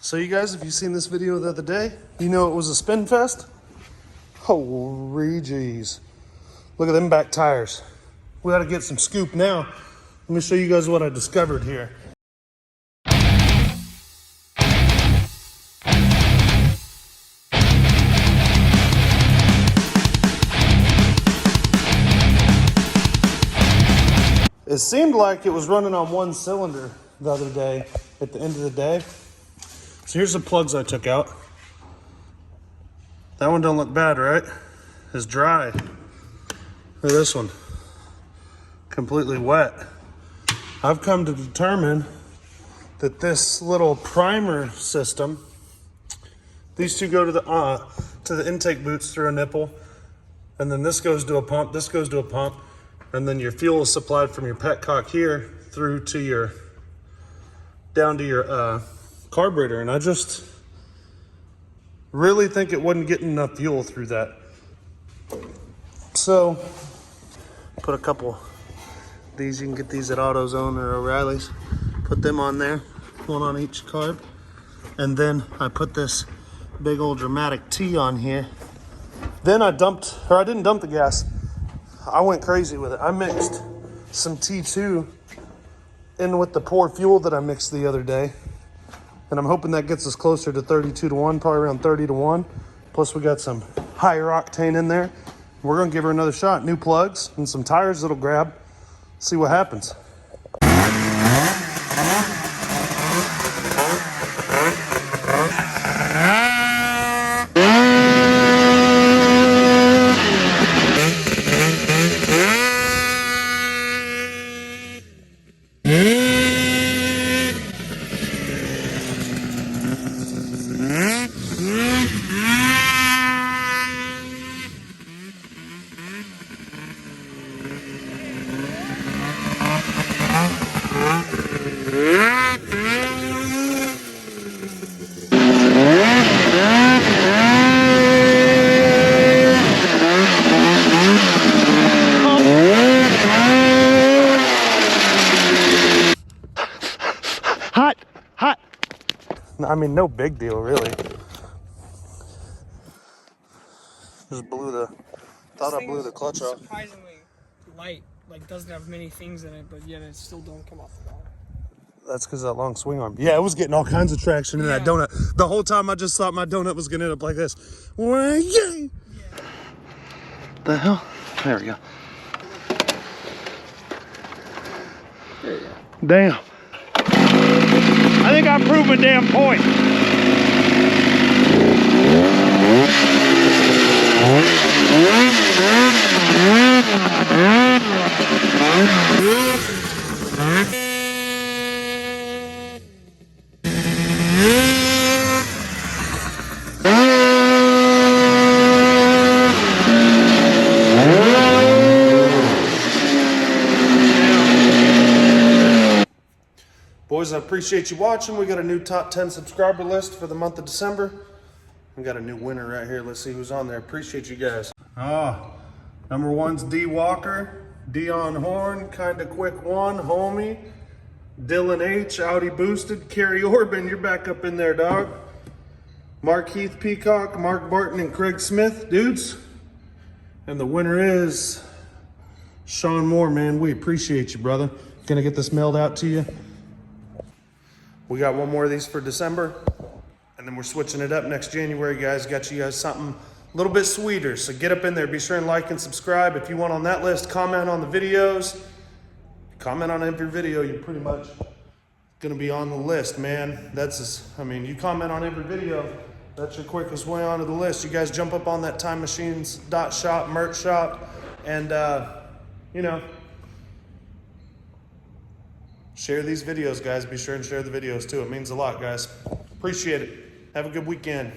So you guys, if you've seen this video the other day, you know it was a spin fest. Holy jeez. Look at them back tires. We gotta get some scoop now. Let me show you guys what I discovered here. It seemed like it was running on one cylinder the other day, at the end of the day. So here's the plugs I took out. That one don't look bad, right? It's dry. Look at this one, completely wet. I've come to determine that this little primer system, these two go to the intake boots through a nipple, and then this goes to a pump, this goes to a pump, and then your fuel is supplied from your petcock here through to your, down to your carburetor. And I just really think it wasn't getting enough fuel through that. So, put a couple, these, you can get these at AutoZone or O'Reilly's. Put them on there, one on each carb. And then I put this big old dramatic T on here. Then I dumped, or I didn't dump the gas. I went crazy with it. I mixed some T2 in with the poor fuel that I mixed the other day. And I'm hoping that gets us closer to 32-to-1, probably around 30-to-1. Plus we got some higher octane in there. We're gonna give her another shot. New plugs and some tires that'll grab. See what happens. Hot. I mean, no big deal, really. Just blew the, thought I blew the clutch off. Surprisingly light, like doesn't have many things in it, but yet it still don't come off the bottom. That's because that long swing arm. Yeah, it was getting all kinds of traction in that donut. The whole time I just thought my donut was gonna end up like this. Yeah. The hell? There we go. There you go. Damn. I think I proved my damn point. Boys, I appreciate you watching. We got a new top 10 subscriber list for the month of December. We got a new winner right here. Let's see who's on there. Appreciate you guys. Number one's D Walker, Dion Horn, Kinda Quick One, Homie, Dylan H, Audi Boosted, Kerry Orban, you're back up in there, dog. Mark Heath Peacock, Mark Barton, and Craig Smith, dudes. And the winner is Sean Moore, man. We appreciate you, brother. Gonna get this mailed out to you. We got one more of these for December, and then we're switching it up next January, guys. Got you guys something a little bit sweeter, so get up in there. Be sure and like and subscribe. If you want on that list, comment on the videos. Comment on every video, you're pretty much gonna be on the list, man. I mean, you comment on every video, that's your quickest way onto the list. You guys jump up on that timemachinesatvs merch shop, and you know, share these videos, guys. Be sure and share the videos too. It means a lot, guys. Appreciate it. Have a good weekend.